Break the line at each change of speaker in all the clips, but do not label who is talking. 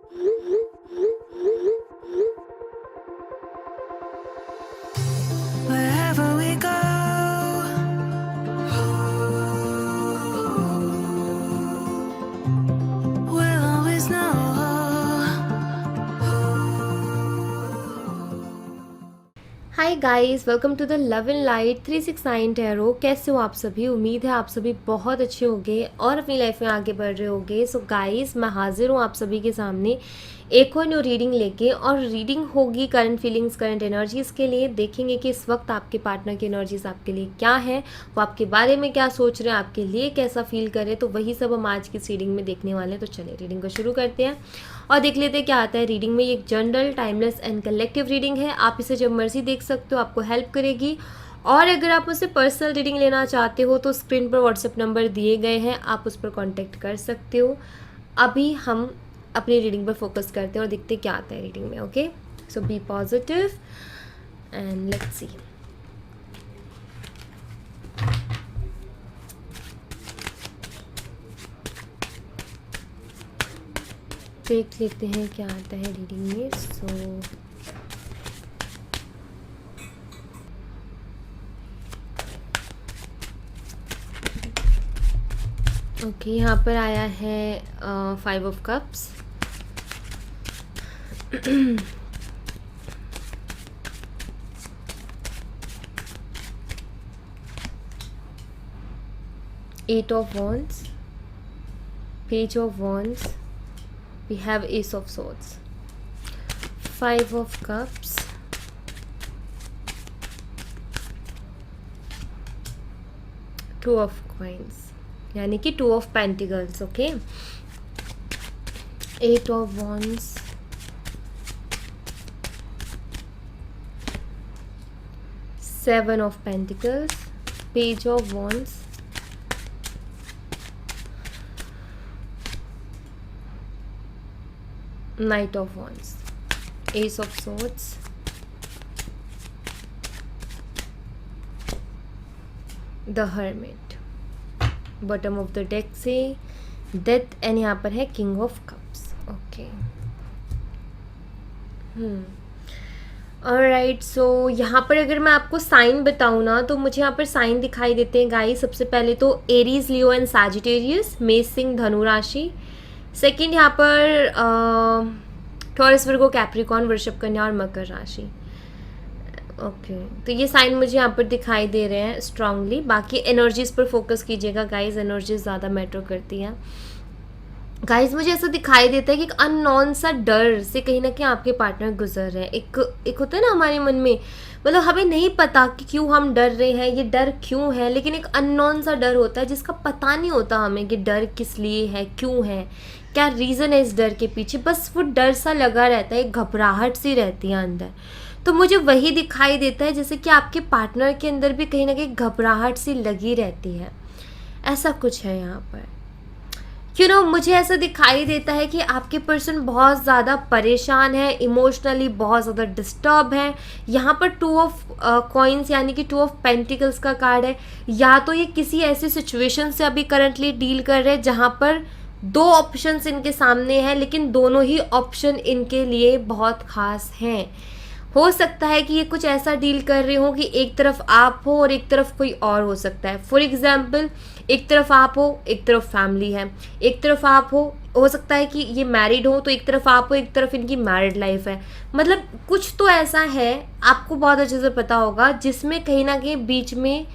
Wherever we go, we'll always know.
Hi guys, welcome to the love and light 369 tarot. कैसे हो आप सभी? उम्मीद है आप सभी बहुत अच्छे होंगे और अपनी लाइफ में आगे बढ़ रहे होंगे। सो गाइस, मैं हाजिर हूँ आप सभी के सामने एक और न्यू रीडिंग लेके, और रीडिंग होगी करंट फीलिंग्स, करंट एनर्जीज़ के लिए। देखेंगे कि इस वक्त आपके पार्टनर की एनर्जीज आपके लिए क्या है, वो आपके बारे में क्या सोच रहे हैं, आपके लिए कैसा फील कर रहे हैं। तो वही सब हम आज की रीडिंग में देखने वाले हैं। तो चलिए रीडिंग को शुरू करते हैं और देख लेते हैं क्या आता है रीडिंग में। ये एक general, timeless and collective reading है। आप इसे जब मर्जी देख सकते हो, आपको हेल्प करेगी। और अगर आप मुझसे पर्सनल रीडिंग लेना चाहते हो तो स्क्रीन पर व्हाट्सएप नंबर दिए गए हैं, आप उस पर कांटेक्ट कर सकते हो। अभी हम अपनी रीडिंग पर फोकस करते हैं और देखते हैं क्या आता है रीडिंग में। Okay, so be positive and let's see. देख लेते हैं क्या आता है रीडिंग में। सो ओके, यहाँ पर आया है 5 of cups, Eight of Wands, Page of Wands, we have Ace of Swords, 5 of Cups, Two of Coins, यानी कि 2 of Pentacles. Okay, 8 of Wands, Seven of Pentacles, Page of Wands, Knight of Wands, Ace of Swords, The Hermit, bottom of the deck से death, and यहाँ पर है king of cups. Okay, alright. So यहाँ पर अगर मैं आपको sign बताऊँ ना, तो मुझे यहाँ पर साइन दिखाई देते हैं गाइस. सबसे पहले तो एरीज, लियो एंड सैजिटेरियस, मेष, सिंह, धनु राशि. सेकंड यहाँ पर टॉरस, वर्गो, कैप्रिकॉर्न, वृषभ, कन्या और मकर राशि. ओके, तो ये साइन मुझे यहाँ पर दिखाई दे रहे हैं स्ट्रांगली. बाकी एनर्जीज पर फोकस कीजिएगा गाइस, एनर्जीज ज़्यादा मैटर करती हैं गाइस. मुझे ऐसा दिखाई देता है कि एक अननोन सा डर से कहीं ना कहीं आपके पार्टनर गुजर रहे हैं. एक होता है ना हमारे मन में, मतलब हमें नहीं पता कि क्यों हम डर रहे हैं, ये डर क्यों है, लेकिन एक अननोन सा डर होता है जिसका पता नहीं होता हमें कि डर किस लिए है, क्यों है, क्या रीज़न है इस डर के पीछे. बस वो डर सा लगा रहता है, एक घबराहट सी रहती है अंदर. तो मुझे वही दिखाई देता है जैसे कि आपके पार्टनर के अंदर भी कहीं ना कहीं घबराहट सी लगी रहती है. ऐसा कुछ है यहाँ पर. मुझे ऐसा दिखाई देता है कि आपके पर्सन बहुत ज़्यादा परेशान है, इमोशनली बहुत ज़्यादा डिस्टर्ब है. यहाँ पर 2 ऑफ कॉइन्स यानी कि 2 ऑफ पेंटिकल्स का कार्ड है. या तो ये किसी ऐसी सिचुएशन से अभी करंटली डील कर रहे हैं जहाँ पर 2 ऑप्शंस इनके सामने हैं, लेकिन दोनों ही ऑप्शन इनके लिए बहुत खास हैं. हो सकता है कि ये कुछ ऐसा डील कर रहे हो कि एक तरफ आप हो और एक तरफ कोई और हो सकता है. फॉर एग्जाम्पल, एक तरफ आप हो, एक तरफ फैमिली है. एक तरफ आप हो सकता है कि ये मैरिड हो, तो एक तरफ आप हो, एक तरफ इनकी मैरिड लाइफ है. मतलब कुछ तो ऐसा है, आपको बहुत अच्छे से पता होगा, जिसमें कहीं ना कहीं बीच में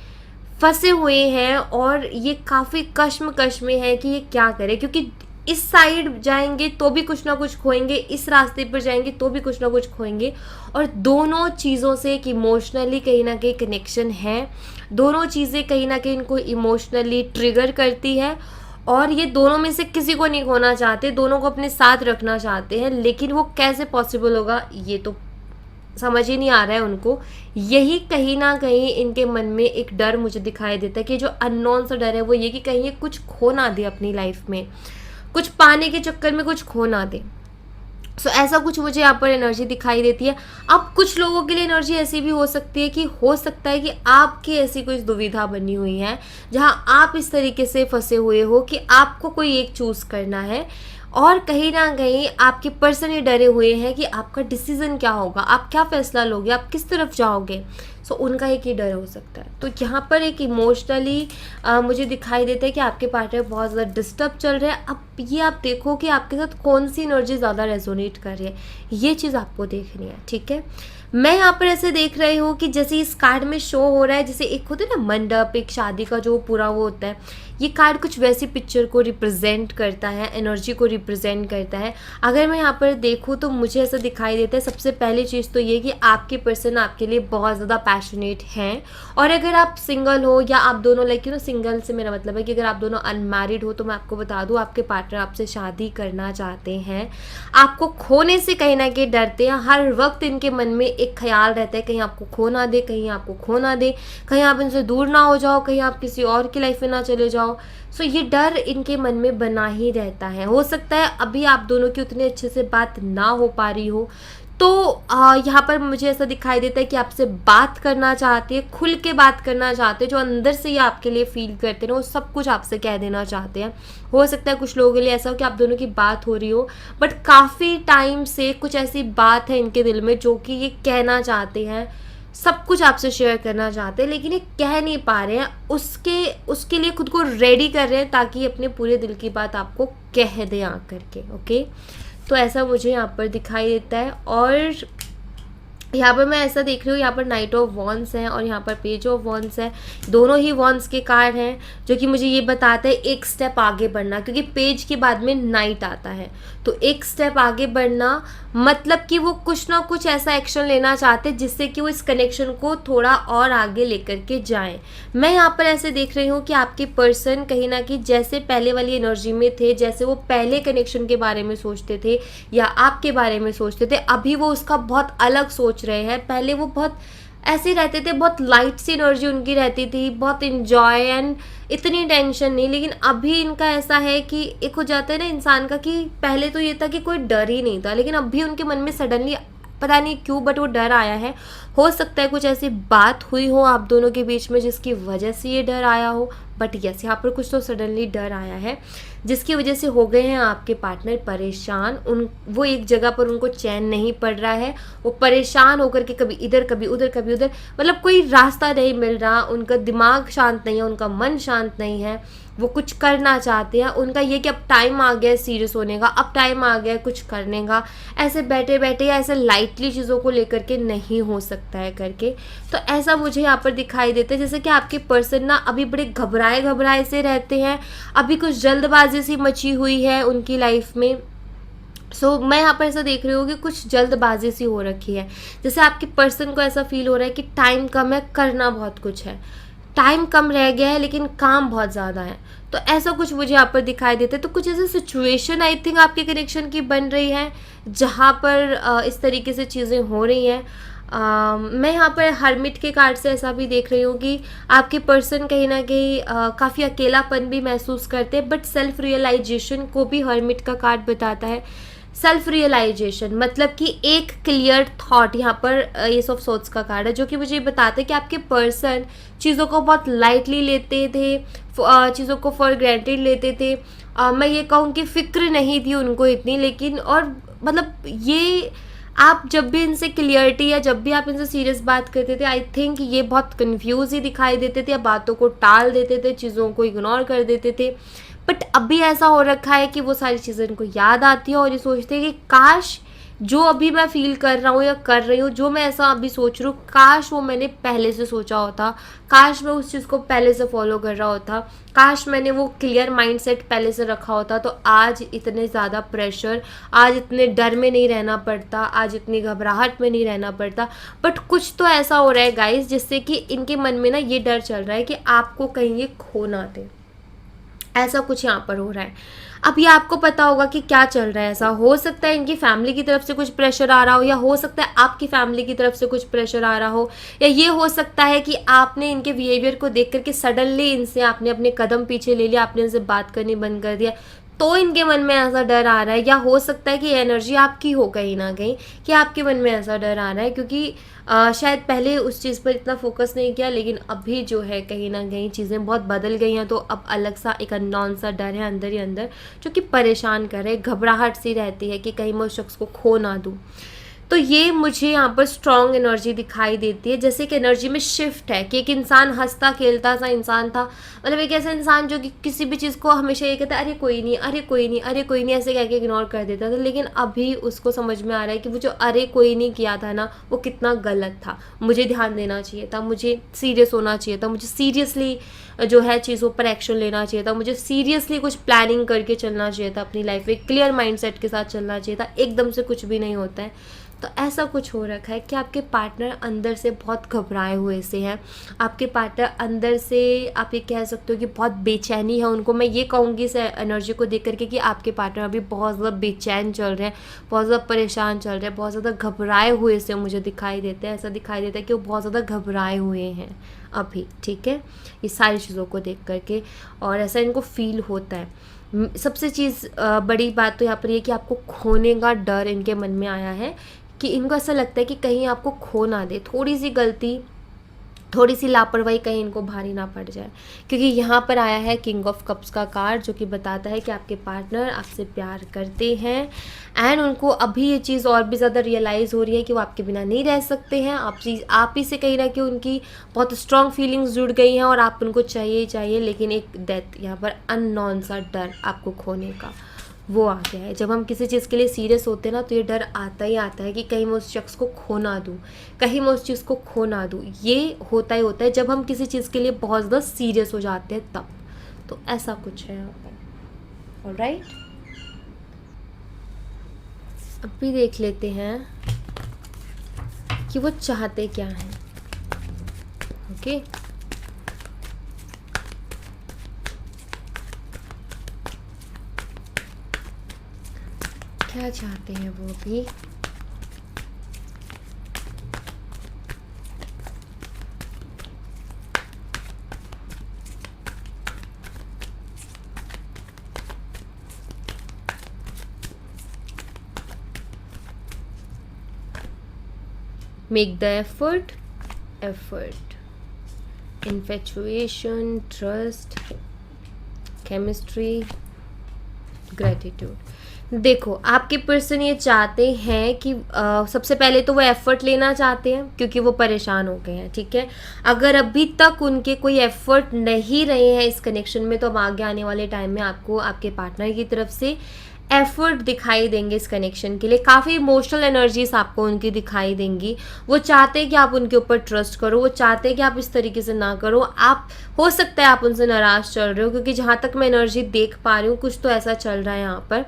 फंसे हुए हैं और ये काफ़ी कश्मकश में है कि ये क्या करे. क्योंकि इस साइड जाएंगे तो भी कुछ ना कुछ खोएंगे, इस रास्ते पर जाएंगे तो भी कुछ ना कुछ खोएंगे. और दोनों चीज़ों से एक इमोशनली कहीं ना कहीं कनेक्शन है. दोनों चीज़ें कहीं ना कहीं इनको इमोशनली ट्रिगर करती है. और ये दोनों में से किसी को नहीं खोना चाहते, दोनों को अपने साथ रखना चाहते हैं. लेकिन वो कैसे पॉसिबल होगा, ये तो समझ ही नहीं आ रहा है उनको. यही कहीं ना कहीं इनके मन में एक डर मुझे दिखाई देता है कि जो अननोन सा डर है वो ये कि कहीं ये कुछ खो ना दे अपनी लाइफ में, कुछ पाने के चक्कर में कुछ खो ना दे. सो ऐसा कुछ मुझे यहाँ पर एनर्जी दिखाई देती है। अब कुछ लोगों के लिए एनर्जी ऐसी भी हो सकती है कि हो सकता है कि आपकी ऐसी कोई दुविधा बनी हुई है जहाँ आप इस तरीके से फंसे हुए हो कि आपको कोई एक चूज़ करना है, और कहीं ना कहीं आपके पर्सन ये डरे हुए हैं कि आपका डिसीज़न क्या होगा, आप क्या फ़ैसला लोगे, आप किस तरफ जाओगे। सो उनका एक ही डर हो सकता है। तो यहाँ पर एक इमोशनली मुझे दिखाई देता है कि आपके पार्टनर बहुत ज़्यादा डिस्टर्ब चल रहे हैं। अब ये आप देखो कि आपके साथ कौन सी एनर्जी ज़्यादा रेजोनेट कर रही है, ये चीज़ आपको देखनी है, ठीक है। मैं यहाँ पर ऐसे देख रही हूँ कि जैसे इस कार्ड में शो हो रहा है, जैसे एक होता है ना मंडप, एक शादी का जो पूरा वो होता है, ये कार्ड कुछ वैसी पिक्चर को रिप्रेजेंट करता है, एनर्जी को रिप्रेजेंट करता है। अगर मैं यहाँ पर देखूँ तो मुझे ऐसा दिखाई देता है, सबसे पहली चीज़ तो ये कि आपके पर्सन आपके लिए बहुत ज़्यादा पैशनेट हैं। और अगर आप सिंगल हो या आप दोनों सिंगल से मेरा मतलब है कि अगर आप दोनों अनमैरिड हो, तो मैं आपको बता दूँ आपके पार्टनर आपसे शादी करना चाहते हैं। आपको खोने से कहीं ना कहीं डरते हैं। हर वक्त इनके मन में एक ख्याल रहता है कहीं आपको खो ना दे, कहीं आपको खो ना दे, कहीं आप इनसे दूर ना हो जाओ, कहीं आप किसी और की लाइफ में ना चले जाओ। सो ये डर इनके मन में बना ही रहता है। हो सकता है अभी आप दोनों की उतने अच्छे से बात ना हो पा रही हो, तो यहाँ पर मुझे ऐसा दिखाई देता है कि आपसे बात करना चाहते हैं, खुल के बात करना चाहते हैं, जो अंदर से ये आपके लिए फील करते हैं वो सब कुछ आपसे कह देना चाहते हैं। हो सकता है कुछ लोगों के लिए ऐसा हो कि आप दोनों की बात हो रही हो, बट काफ़ी टाइम से कुछ ऐसी बात है इनके दिल में जो कि ये कहना चाहते हैं, सब कुछ आपसे शेयर करना चाहते हैं, लेकिन ये कह नहीं पा रहे हैं। उसके लिए खुद को रेडी कर रहे हैं ताकि अपने पूरे दिल की बात आपको कह दें आ करके, ओके। तो ऐसा मुझे यहाँ पर दिखाई देता है। और यहाँ पर मैं ऐसा देख रही हूँ, यहाँ पर नाइट ऑफ वॉन्ड्स है और यहाँ पर पेज ऑफ वॉन्ड्स है। दोनों ही वॉन्ड्स के कार्ड हैं जो कि मुझे ये बताते हैं एक स्टेप आगे बढ़ना, क्योंकि पेज के बाद में नाइट आता है। तो एक स्टेप आगे बढ़ना मतलब कि वो कुछ ना कुछ ऐसा एक्शन लेना चाहते हैं जिससे कि वो इस कनेक्शन को थोड़ा और आगे लेकर के जाएं। मैं यहाँ पर ऐसे देख रही हूँ कि आपके पर्सन कहीं ना कहीं जैसे पहले वाली एनर्जी में थे, जैसे वो पहले कनेक्शन के बारे में सोचते थे या आपके बारे में सोचते थे, अभी वो उसका बहुत अलग सोच रहे हैं। पहले वो बहुत ऐसे रहते थे, बहुत लाइट सी एनर्जी उनकी रहती थी, बहुत इंजॉय एंड इतनी टेंशन नहीं। लेकिन अभी इनका ऐसा है कि एक हो जाता है ना इंसान का कि पहले तो ये था कि कोई डर ही नहीं था, लेकिन अभी उनके मन में सडनली पता नहीं क्यों बट वो डर आया है। हो सकता है कुछ ऐसी बात हुई हो आप दोनों के बीच में जिसकी वजह से ये डर आया हो, बट यस यहाँ पर कुछ तो सडनली डर आया है जिसकी वजह से हो गए हैं आपके पार्टनर परेशान। वो एक जगह पर उनको चैन नहीं पड़ रहा है, वो परेशान होकर के कभी इधर कभी उधर कभी उधर, मतलब कोई रास्ता नहीं मिल रहा, उनका दिमाग शांत नहीं है, उनका मन शांत नहीं है। वो कुछ करना चाहते हैं, उनका ये कि अब टाइम आ गया है सीरियस होने का, अब टाइम आ गया है कुछ करने का। ऐसे बैठे बैठे या ऐसे लाइटली चीज़ों को लेकर के नहीं हो सकता है करके। तो ऐसा मुझे यहाँ पर दिखाई देता है जैसे कि आपके पर्सन ना अभी बड़े घबराए से रहते हैं, अभी कुछ जल्दबाजी सी मची हुई है उनकी लाइफ में। सो मैं यहाँ पर ऐसा देख रही हूँ कि कुछ जल्दबाजी सी हो रखी है, जैसे आपके पर्सन को ऐसा फील हो रहा है कि टाइम कम है, करना बहुत कुछ है, टाइम कम रह गया है लेकिन काम बहुत ज़्यादा है। तो ऐसा कुछ मुझे यहाँ पर दिखाई देता है। तो कुछ ऐसी सिचुएशन आई थिंक आपके कनेक्शन की बन रही है जहाँ पर इस तरीके से चीज़ें हो रही हैं। मैं यहाँ पर हर्मिट के कार्ड से ऐसा भी देख रही हूँ कि आपके पर्सन कहीं ना कहीं काफ़ी अकेलापन भी महसूस करते हैं, बट सेल्फ रियलाइजेशन को भी हर्मिट का कार्ड बताता है। सेल्फ रियलाइजेशन मतलब कि एक क्लियर थॉट, यहाँ पर एस ऑफ सोर्ड्स का कार्ड है जो कि मुझे बताता है कि आपके पर्सन चीज़ों को बहुत लाइटली लेते थे, चीज़ों को फॉर ग्रांटेड लेते थे। मैं ये कहूँ कि फिक्र नहीं थी उनको इतनी, लेकिन और मतलब ये आप जब भी इनसे क्लियरिटी या जब भी आप इनसे सीरियस बात करते थे, आई थिंक ये बहुत कंफ्यूज ही दिखाई देते थे, या बातों को टाल देते थे, चीज़ों को इग्नोर कर देते थे। बट अभी ऐसा हो रखा है कि वो सारी चीज़ें इनको याद आती है और ये सोचते हैं कि काश जो अभी मैं फील कर रहा हूँ या कर रही हूँ, जो मैं ऐसा अभी सोच रही हूँ, काश वो मैंने पहले से सोचा होता, काश मैं उस चीज़ को पहले से फॉलो कर रहा होता, काश मैंने वो क्लियर माइंडसेट पहले से रखा होता, तो आज इतने ज़्यादा प्रेशर, आज इतने डर में नहीं रहना पड़ता, आज इतनी घबराहट में नहीं रहना पड़ता। बट कुछ तो ऐसा हो रहा है गाइस जिससे कि इनके मन में ना ये डर चल रहा है कि आपको कहीं ये खो ना दे, ऐसा कुछ यहाँ पर हो रहा है। अब ये आपको पता होगा कि क्या चल रहा है। ऐसा हो सकता है इनकी फैमिली की तरफ से कुछ प्रेशर आ रहा हो, या हो सकता है आपकी फैमिली की तरफ से कुछ प्रेशर आ रहा हो, या ये हो सकता है कि आपने इनके बिहेवियर को देख करके सडनली इनसे आपने अपने कदम पीछे ले लिया, आपने इनसे बात करनी बंद कर दिया। तो इनके मन में ऐसा डर आ रहा है, या हो सकता है कि एनर्जी आपकी हो कहीं ना कहीं कि आपके मन में ऐसा डर आ रहा है, क्योंकि शायद पहले उस चीज़ पर इतना फोकस नहीं किया, लेकिन अभी जो है कहीं ना कहीं चीज़ें बहुत बदल गई हैं, तो अब अलग सा एक अननोन सा डर है अंदर ही अंदर जो कि परेशान कर रहा है, घबराहट सी रहती है कि कहीं मैं उस शख्स को खो ना दूँ। तो ये मुझे यहाँ पर स्ट्रॉन्ग एनर्जी दिखाई देती है, जैसे कि एनर्जी में शिफ्ट है कि एक इंसान हंसता खेलता सा इंसान था, मतलब एक ऐसा इंसान जो कि किसी भी चीज़ को हमेशा ये कहता है अरे कोई नहीं, अरे कोई नहीं, अरे कोई नहीं, ऐसे कह के इग्नोर कर देता था, लेकिन अभी उसको समझ में आ रहा है कि वो जो अरे कोई नहीं किया था ना, वो कितना गलत था। मुझे ध्यान देना चाहिए था, मुझे सीरियस होना चाहिए था, मुझे सीरियसली जो है चीज़ों पर एक्शन लेना चाहिए था, मुझे सीरियसली कुछ प्लानिंग करके चलना चाहिए था अपनी लाइफ में, क्लियर माइंडसेट के साथ चलना चाहिए था। एकदम से कुछ भी नहीं होता है। तो ऐसा कुछ हो रखा है कि आपके पार्टनर अंदर से बहुत घबराए हुए से हैं, आपके पार्टनर अंदर से आप ये कह सकते हो कि बहुत बेचैनी है उनको। मैं ये कहूँगी इस एनर्जी को देख करके कि आपके पार्टनर अभी बहुत ज़्यादा बेचैन चल रहे हैं, बहुत ज़्यादा परेशान चल रहे हैं, बहुत ज़्यादा घबराए हुए से मुझे दिखाई देता है। ऐसा दिखाई देता है कि वो बहुत ज़्यादा घबराए हुए हैं अभी, ठीक है, ये सारी चीज़ों को देख करके, और ऐसा इनको फील होता है। सबसे चीज़ बड़ी बात तो यहाँ पर ये कि आपको खोने का डर इनके मन में आया है, कि इनको ऐसा लगता है कि कहीं आपको खो ना दे, थोड़ी सी गलती, थोड़ी सी लापरवाही कहीं इनको भारी ना पड़ जाए, क्योंकि यहाँ पर आया है किंग ऑफ कप्स का कार्ड जो कि बताता है कि आपके पार्टनर आपसे प्यार करते हैं, एंड उनको अभी ये चीज़ और भी ज़्यादा रियलाइज़ हो रही है कि वो आपके बिना नहीं रह सकते हैं। आप ही से कहीं ना कहीं उनकी बहुत स्ट्रॉन्ग फीलिंग्स जुड़ गई हैं, और आप उनको चाहिए ही चाहिए, लेकिन एक डेथ यहाँ पर अननोन सा डर आपको खोने का वो आ गया है। जब हम किसी चीज़ के लिए सीरियस होते हैं ना, तो ये डर आता ही आता है कि कहीं मैं उस शख्स को खो ना दूँ, कहीं मैं उस चीज़ को खो ना दूँ। ये होता ही होता है जब हम किसी चीज़ के लिए बहुत ज़्यादा सीरियस हो जाते हैं तब। तो ऐसा कुछ है यहाँ पर। ऑलराइट, अब भी देख लेते हैं कि वो चाहते क्या हैं। ओके, क्या चाहते हैं वो अभी। Make the effort, infatuation, trust, chemistry, gratitude. देखो, आपके पर्सन ये चाहते हैं कि सबसे पहले तो वो एफ़र्ट लेना चाहते हैं क्योंकि वो परेशान हो गए हैं, ठीक है। अगर अभी तक उनके कोई एफ़र्ट नहीं रहे हैं इस कनेक्शन में, तो अब आगे आने वाले टाइम में आपको आपके पार्टनर की तरफ से एफ़र्ट दिखाई देंगे इस कनेक्शन के लिए। काफ़ी इमोशनल एनर्जीज आपको उनकी दिखाई देंगी। वो चाहते हैं कि आप उनके ऊपर ट्रस्ट करो, वो चाहते हैं कि आप इस तरीके से ना करो। आप, हो सकता है आप उनसे नाराज़ चल रहे हो, क्योंकि जहाँ तक मैं एनर्जी देख पा रही हूँ कुछ तो ऐसा चल रहा है यहाँ पर।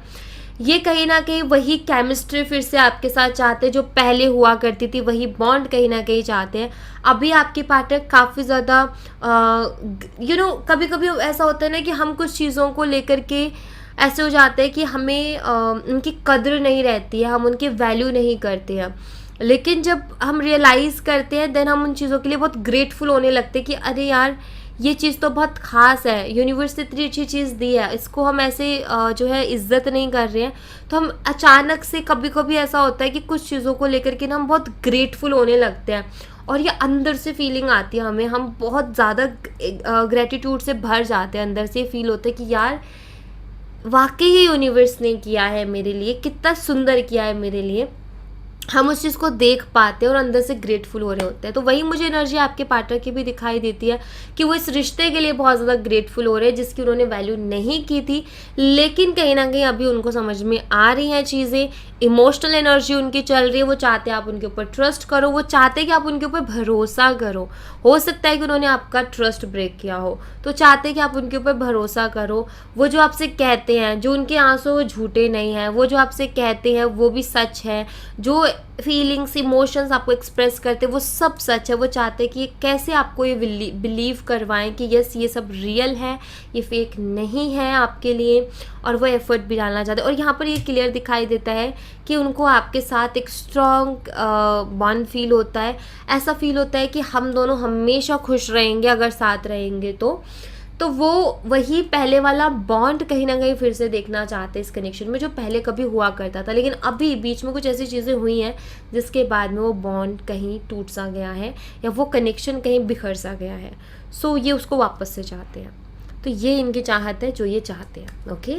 ये कहीं ना कहीं वही केमिस्ट्री फिर से आपके साथ चाहते हैं जो पहले हुआ करती थी, वही बॉन्ड कहीं ना कहीं चाहते हैं। अभी आपके पार्टनर काफ़ी ज़्यादा कभी कभी ऐसा होता है ना कि हम कुछ चीज़ों को लेकर के ऐसे हो जाते हैं कि हमें उनकी कद्र नहीं रहती है, हम उनकी वैल्यू नहीं करते हैं। लेकिन जब हम रियलाइज़ करते हैं देन हम उन चीज़ों के लिए बहुत ग्रेटफुल होने लगते हैं कि अरे यार, ये चीज़ तो बहुत ख़ास है, यूनिवर्स ने इतनी अच्छी चीज़ दी है, इसको हम ऐसे जो है इज्जत नहीं कर रहे हैं। तो हम अचानक से कभी कभी ऐसा होता है कि कुछ चीज़ों को लेकर के ना हम बहुत ग्रेटफुल होने लगते हैं, और ये अंदर से फीलिंग आती है हमें, हम बहुत ज़्यादा ग्रेटिट्यूड से भर जाते हैं। अंदर से फील होता है कि यार वाकई ही यूनिवर्स ने किया है मेरे लिए, कितना सुंदर किया है मेरे लिए। हम उस चीज़ को देख पाते हैं और अंदर से ग्रेटफुल हो रहे होते हैं। तो वही मुझे एनर्जी आपके पार्टनर की भी दिखाई देती है कि वो इस रिश्ते के लिए बहुत ज़्यादा ग्रेटफुल हो रहे हैं जिसकी उन्होंने वैल्यू नहीं की थी, लेकिन कहीं ना कहीं अभी उनको समझ में आ रही हैं चीज़ें। इमोशनल एनर्जी उनकी चल रही है, वो चाहते हैं आप उनके ऊपर ट्रस्ट करो, वो चाहते हैं कि आप उनके ऊपर भरोसा करो। हो सकता है कि उन्होंने आपका ट्रस्ट ब्रेक किया हो, तो चाहते हैं कि आप उनके ऊपर भरोसा करो। वो जो आपसे कहते हैं, जो उनके आंसू वो झूठे नहीं हैं, वो जो आपसे कहते हैं वो भी सच है, जो फीलिंग्स इमोशंस आपको एक्सप्रेस करते हैं वो सब सच है। वो चाहते हैं कि कैसे आपको ये बिलीव करवाएं कि यस ये सब रियल है, ये फेक नहीं है आपके लिए, और वो एफर्ट भी डालना चाहते हैं। और यहाँ पर ये क्लियर दिखाई देता है कि उनको आपके साथ एक स्ट्रॉन्ग बॉन्ड फील होता है। ऐसा फील होता है कि हम दोनों हमेशा खुश रहेंगे अगर साथ रहेंगे तो तो वो वही पहले वाला बॉन्ड कहीं ना कहीं फिर से देखना चाहते हैं इस कनेक्शन में, जो पहले कभी हुआ करता था, लेकिन अभी बीच में कुछ ऐसी चीज़ें हुई हैं जिसके बाद में वो बॉन्ड कहीं टूट सा गया है या वो कनेक्शन कहीं बिखर सा गया है। सो ये उसको वापस से चाहते हैं। तो ये इनकी चाहत है जो ये चाहते हैं। ओके,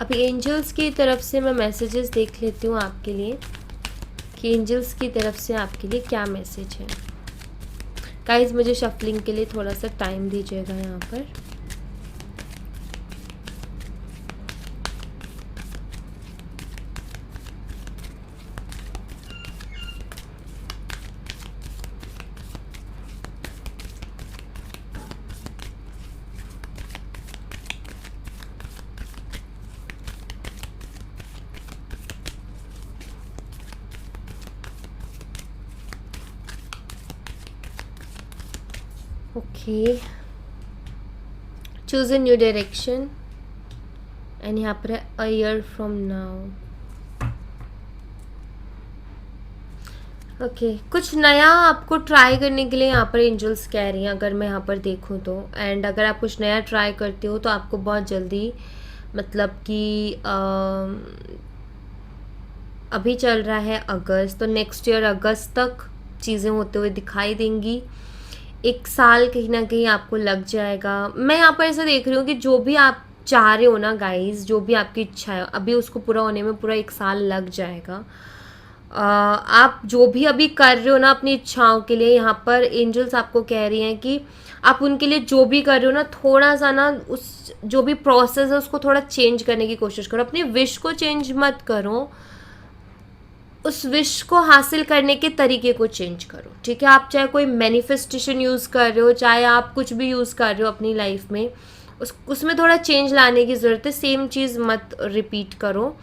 अभी एंजल्स की तरफ से मैं मैसेजेस देख लेती हूँ आपके लिए कि एंजल्स की तरफ से आपके लिए क्या मैसेज है। गाइस मुझे शफलिंग के लिए थोड़ा सा टाइम दीजिएगा यहाँ पर। Okay, choose a new direction and यहाँ पर है a year from now. Okay, कुछ नया आपको ट्राई करने के लिए यहाँ पर एंजल्स कह रही हैं, अगर मैं यहाँ पर देखूँ तो। एंड अगर आप कुछ नया ट्राई करते हो तो आपको बहुत जल्दी, मतलब कि अभी चल रहा है अगस्त, तो नेक्स्ट ईयर अगस्त तक चीज़ें होते हुए दिखाई देंगी। 1 साल कहीं ना कहीं आपको लग जाएगा। मैं यहाँ पर ऐसा देख रही हूँ कि जो भी आप चाह रहे हो ना गाइस, जो भी आपकी इच्छा है अभी उसको पूरा होने में पूरा 1 साल लग जाएगा। आप जो भी अभी कर रहे हो ना अपनी इच्छाओं के लिए, यहाँ पर एंजल्स आपको कह रही हैं कि आप उनके लिए जो भी कर रहे हो ना, थोड़ा सा ना उस जो भी प्रोसेस है उसको थोड़ा चेंज करने की कोशिश करो। अपनी विश को चेंज मत करो, उस विश को हासिल करने के तरीके को चेंज करो। ठीक है, आप चाहे कोई मैनिफेस्टेशन यूज़ कर रहे हो, चाहे आप कुछ भी यूज़ कर रहे हो अपनी लाइफ में, उसमें थोड़ा चेंज लाने की ज़रूरत है। सेम चीज़ मत रिपीट करो,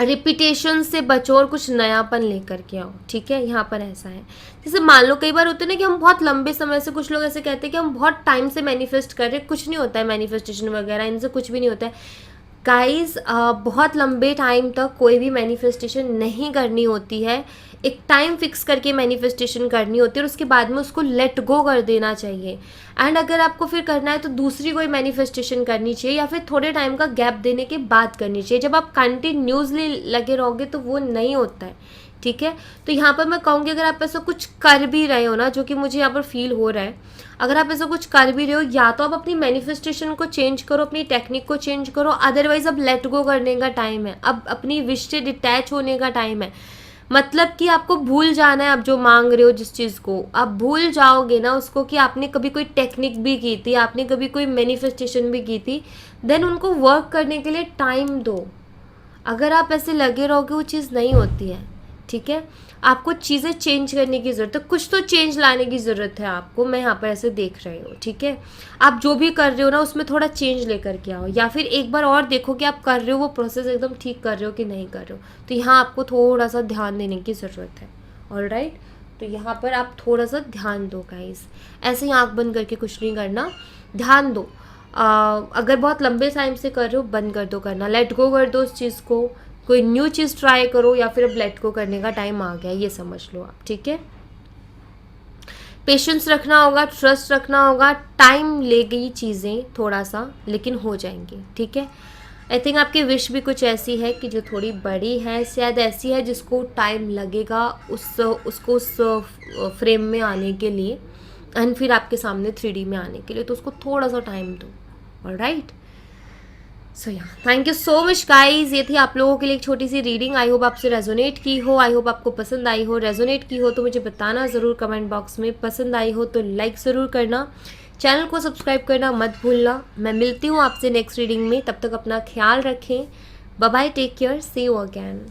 रिपीटेशन से बचो और कुछ नयापन लेकर के आओ। ठीक है, यहाँ पर ऐसा है जैसे मान लो कई बार होता है ना कि हम बहुत लंबे समय से, कुछ लोग ऐसे कहते हैं कि हम बहुत टाइम से मैनिफेस्ट कर रहे हैं, कुछ नहीं होता है मैनिफेस्टेशन वगैरह, इनसे कुछ भी नहीं होता है गाइस। बहुत लंबे टाइम तक कोई भी मैनिफेस्टेशन नहीं करनी होती है, एक टाइम फिक्स करके मैनिफेस्टेशन करनी होती है और उसके बाद में उसको लेट गो कर देना चाहिए। एंड अगर आपको फिर करना है तो दूसरी कोई मैनिफेस्टेशन करनी चाहिए या फिर थोड़े टाइम का गैप देने के बाद करनी चाहिए। जब आप कंटिन्यूसली लगे रहोगे तो वो नहीं होता है। ठीक है, तो यहाँ पर मैं कहूँगी अगर आप ऐसा कुछ कर भी रहे हो ना, जो कि मुझे यहाँ पर फील हो रहा है, अगर आप ऐसा कुछ कर भी रहे हो, या तो आप अपनी मैनिफेस्टेशन को चेंज करो, अपनी टेक्निक को चेंज करो, अदरवाइज अब लेट गो करने का टाइम है, अब अपनी विश से डिटैच होने का टाइम है। मतलब कि आपको भूल जाना है, आप जो मांग रहे हो जिस चीज़ को, आप भूल जाओगे ना उसको कि आपने कभी कोई टेक्निक भी की थी, आपने कभी कोई मैनिफेस्टेशन भी की थी, देन उनको वर्क करने के लिए टाइम दो। अगर आप ऐसे लगे रहोगे वो चीज़ नहीं होती है। ठीक है, आपको चीज़ें चेंज करने की ज़रूरत है, कुछ तो चेंज लाने की ज़रूरत है आपको। मैं यहाँ पर ऐसे देख रही हूँ। ठीक है, आप जो भी कर रहे हो ना उसमें थोड़ा चेंज लेकर के आओ, या फिर एक बार और देखो कि आप कर रहे हो वो प्रोसेस एकदम ठीक कर रहे हो कि नहीं कर रहे हो। तो यहाँ आपको थोड़ा सा ध्यान देने की ज़रूरत है। ऑलराइट, तो यहाँ पर आप थोड़ा सा ध्यान दो गाइस, ऐसे ही आँख बंद करके कुछ नहीं करना, ध्यान दो। अगर बहुत लंबे टाइम से कर रहे हो बंद कर दो करना, लेट गो कर दो उस चीज़ को, कोई न्यू चीज़ ट्राई करो, या फिर अब लेट गो करने का टाइम आ गया, ये समझ लो आप। ठीक है, पेशेंस रखना होगा, ट्रस्ट रखना होगा, टाइम लेगी चीज़ें थोड़ा सा, लेकिन हो जाएंगी। ठीक है, आई थिंक आपकी विश भी कुछ ऐसी है कि जो थोड़ी बड़ी है, शायद ऐसी है जिसको टाइम लगेगा उसको उस फ्रेम में आने के लिए, एंड फिर आपके सामने 3D में आने के लिए, तो उसको थोड़ा सा टाइम दो। ऑलराइट, सो या thank you so much guys. ये थी आप लोगों के लिए एक छोटी सी रीडिंग। आई होप आपसे रेजोनेट की हो, आई होप आपको पसंद आई हो। रेजोनेट की हो तो मुझे बताना ज़रूर कमेंट बॉक्स में, पसंद आई हो तो लाइक ज़रूर करना, चैनल को सब्सक्राइब करना मत भूलना। मैं मिलती हूँ आपसे नेक्स्ट रीडिंग में, तब तक अपना ख्याल रखें। Bye bye, take care, see you again.